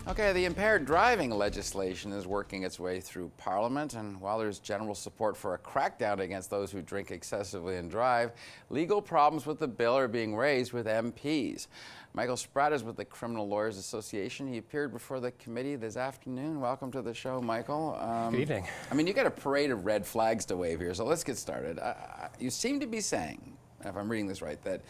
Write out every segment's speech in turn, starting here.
Okay, the impaired driving legislation is working its way through Parliament, and while there's general support for a crackdown against those who drink excessively and drive, legal problems with the bill are being raised with MPs. Michael Spratt is with the Criminal Lawyers Association. He appeared before the committee this afternoon. Welcome to the show, Michael. Good evening. I mean, you got a parade of red flags to wave here, so let's get started. You seem to be saying, if I'm reading this right, that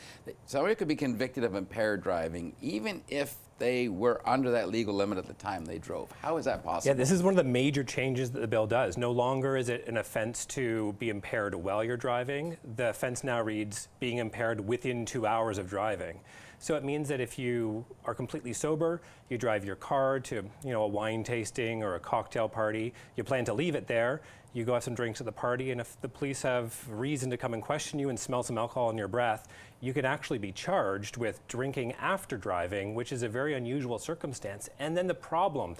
somebody could be convicted of impaired driving even if they were under that legal limit at the time they drove. How is that possible? Yeah, this is one of the major changes that the bill does. No longer is it an offense to be impaired while you're driving. The offense now reads being impaired within 2 hours of driving. So it means that if you are completely sober, you drive your car to, a wine tasting or a cocktail party, you plan to leave it there, you go have some drinks at the party, and if the police have reason to come and question you and smell some alcohol in your breath, you could actually be charged with drinking after driving, which is a very unusual circumstance. And then the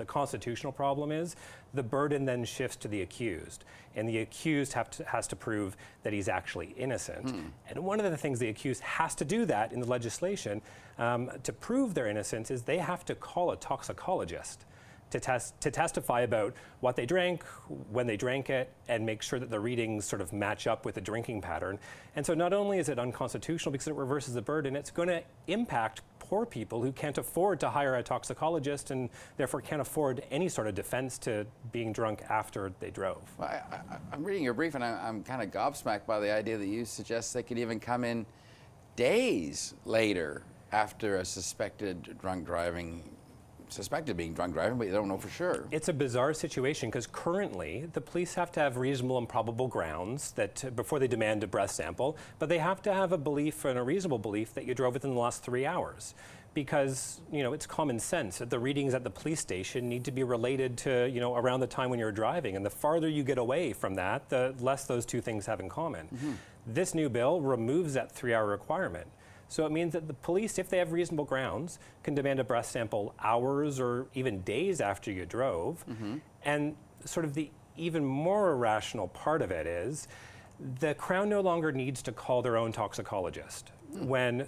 constitutional problem is, the burden then shifts to the accused. And the accused has to prove that he's actually innocent. And one of the things the accused has to do that in the legislation to prove their innocence is they have to call a toxicologist to testify about what they drank, when they drank it, and make sure that the readings sort of match up with the drinking pattern. And so not only is it unconstitutional because it reverses the burden, it's going to impact poor people who can't afford to hire a toxicologist and therefore can't afford any sort of defense to being drunk after they drove. Well, I'm reading your brief and I'm kind of gobsmacked by the idea that you suggest they could even come in days later after a suspected being drunk driving, but you don't know for sure. It's a bizarre situation because currently the police have to have reasonable and probable grounds that before they demand a breath sample, but they have to have a belief and a reasonable belief that you drove within the last 3 hours. Because, it's common sense that the readings at the police station need to be related to, around the time when you're driving. And the farther you get away from that, the less those two things have in common. This new bill removes that 3-hour requirement. So it means that the police, if they have reasonable grounds, can demand a breath sample hours or even days after you drove. And sort of the even more irrational part of it is the Crown no longer needs to call their own toxicologist.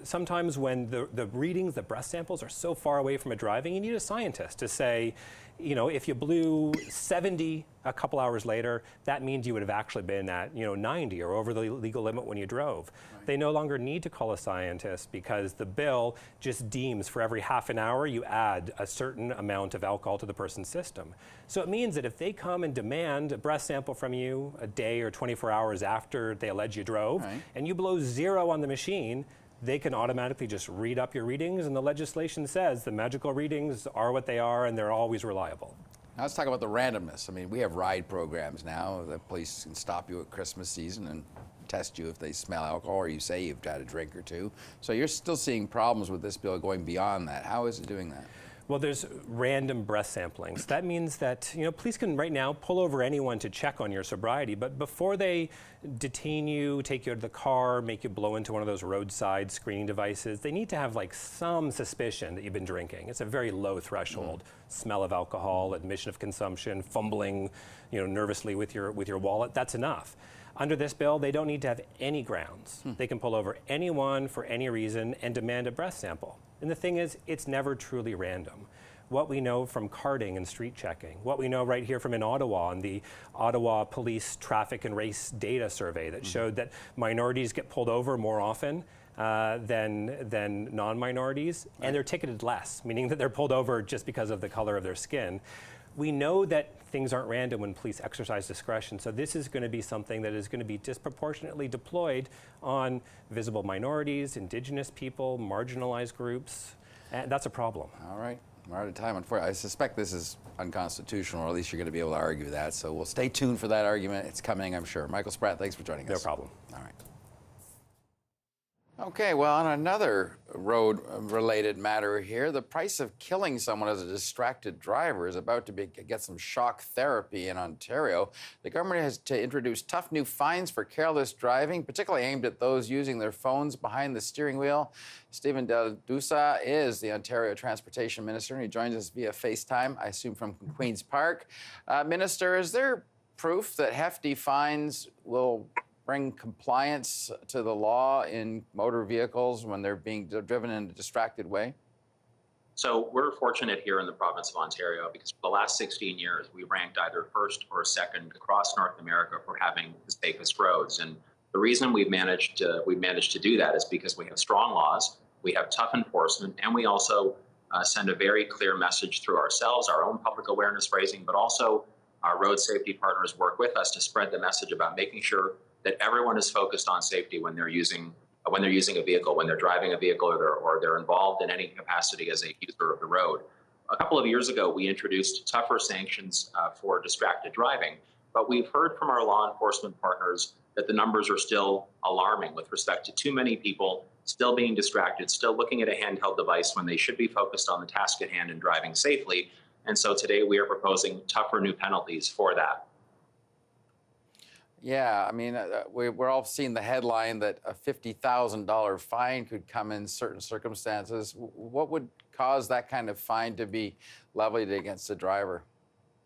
Sometimes when the readings, the breath samples are so far away from a driving, you need a scientist to say, if you blew 70 a couple hours later, that means you would have actually been at, 90 or over the legal limit when you drove. Right. They no longer need to call a scientist because the bill just deems for every half an hour you add a certain amount of alcohol to the person's system. So it means that if they come and demand a breath sample from you a day or 24 hours after they allege you drove, right, and you blow 0 on the machine, they can automatically just read up your readings, and the legislation says the magical readings are what they are and they're always reliable. Now let's talk about the randomness. I mean, we have ride programs now. The police can stop you at Christmas season and test you if they smell alcohol or you say you've had a drink or two. So you're still seeing problems with this bill going beyond that. How is it doing that? Well, there's random breath sampling. So that means that, police can right now pull over anyone to check on your sobriety, but before they detain you, take you to the car, make you blow into one of those roadside screening devices, they need to have some suspicion that you've been drinking. It's a very low threshold. Smell of alcohol, admission of consumption, fumbling, nervously with your wallet, that's enough. Under this bill, they don't need to have any grounds. They can pull over anyone for any reason and demand a breath sample. And the thing is, it's never truly random. What we know from carding and street checking, what we know right here from in Ottawa and the Ottawa Police Traffic and Race Data Survey that showed that minorities get pulled over more often than non-minorities, right, and they're ticketed less, meaning that they're pulled over just because of the color of their skin. We know that things aren't random when police exercise discretion, so this is going to be something that is going to be disproportionately deployed on visible minorities, Indigenous people, marginalized groups, and that's a problem. All right, we're out of time. Unfortunately, I suspect this is unconstitutional, or at least you're going to be able to argue that, so we'll stay tuned for that argument. It's coming, I'm sure. Michael Spratt, thanks for joining us. No problem. All right. Okay, well, on another road-related matter here, the price of killing someone as a distracted driver is about to get some shock therapy in Ontario. The government has to introduce tough new fines for careless driving, particularly aimed at those using their phones behind the steering wheel. Stephen Duca is the Ontario Transportation Minister, and he joins us via FaceTime, I assume from Queen's Park. Minister, is there proof that hefty fines will bring compliance to the law in motor vehicles when they're being driven in a distracted way? So we're fortunate here in the province of Ontario because for the last 16 years, we ranked either first or second across North America for having the safest roads. And the reason we've managed to do that is because we have strong laws, we have tough enforcement, and we also send a very clear message through ourselves, our own public awareness raising, but also our road safety partners work with us to spread the message about making sure that everyone is focused on safety when they're using a vehicle, when they're driving a vehicle, or they're involved in any capacity as a user of the road. A couple of years ago, we introduced tougher sanctions for distracted driving, but we've heard from our law enforcement partners that the numbers are still alarming with respect to too many people still being distracted, still looking at a handheld device when they should be focused on the task at hand and driving safely. And so today we are proposing tougher new penalties for that. Yeah, I mean, we're all seeing the headline that a $50,000 fine could come in certain circumstances. What would cause that kind of fine to be levied against a driver?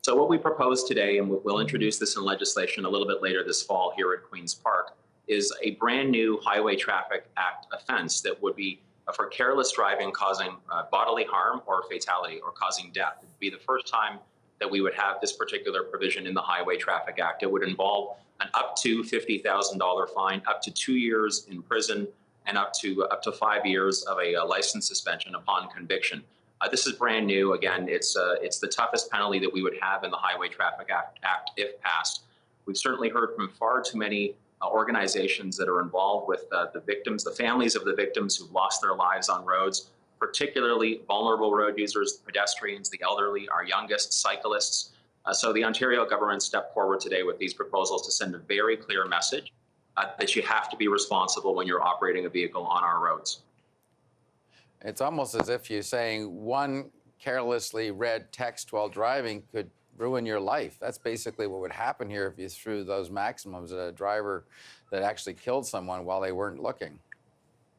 So what we propose today, and we'll introduce this in legislation a little bit later this fall here at Queen's Park, is a brand new Highway Traffic Act offense that would be for careless driving causing bodily harm or fatality or causing death. It would be the first time that we would have this particular provision in the Highway Traffic Act. It would involve an up to $50,000 fine, up to 2 years in prison, and up to 5 years of a license suspension upon conviction. This is brand new. Again, it's the toughest penalty that we would have in the Highway Traffic Act if passed. We've certainly heard from far too many organizations that are involved with the victims, the families of the victims who've lost their lives on roads, particularly vulnerable road users, pedestrians, the elderly, our youngest, cyclists. So the Ontario government stepped forward today with these proposals to send a very clear message that you have to be responsible when you're operating a vehicle on our roads. It's almost as if you're saying one carelessly read text while driving could ruin your life. That's basically what would happen here if you threw those maximums at a driver that actually killed someone while they weren't looking.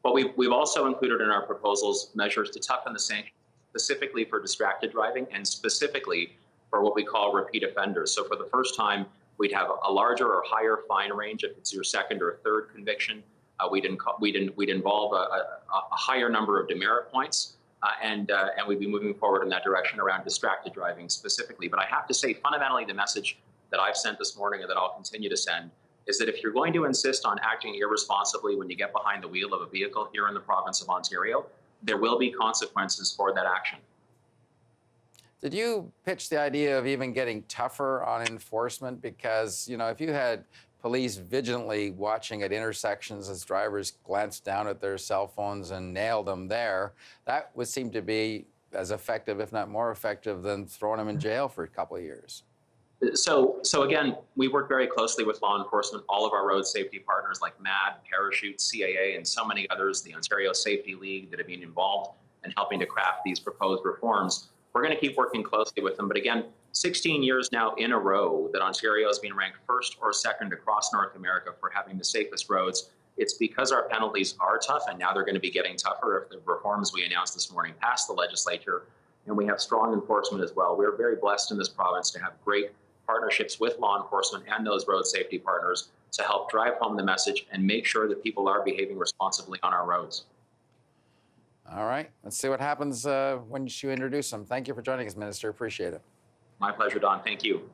Well, we've also included in our proposals measures to toughen the sanctions specifically for distracted driving and specifically for what we call repeat offenders. So for the first time, we'd have a larger or higher fine range if it's your second or third conviction. We'd involve a higher number of demerit points, and we'd be moving forward in that direction around distracted driving specifically. But I have to say, fundamentally, the message that I've sent this morning and that I'll continue to send is that if you're going to insist on acting irresponsibly when you get behind the wheel of a vehicle here in the province of Ontario, there will be consequences for that action. Did you pitch the idea of even getting tougher on enforcement? Because, if you had police vigilantly watching at intersections as drivers glanced down at their cell phones and nailed them there, that would seem to be as effective, if not more effective, than throwing them in jail for a couple of years. So again, we work very closely with law enforcement, all of our road safety partners like MAD, Parachute, CAA, and so many others, the Ontario Safety League, that have been involved in helping to craft these proposed reforms. We're going to keep working closely with them. But again, 16 years now in a row that Ontario has been ranked first or second across North America for having the safest roads. It's because our penalties are tough, and now they're going to be getting tougher if the reforms we announced this morning pass the legislature. And we have strong enforcement as well. We're very blessed in this province to have great partnerships with law enforcement and those road safety partners to help drive home the message and make sure that people are behaving responsibly on our roads. All right. Let's see what happens when you introduce them. Thank you for joining us, Minister. Appreciate it. My pleasure, Don. Thank you.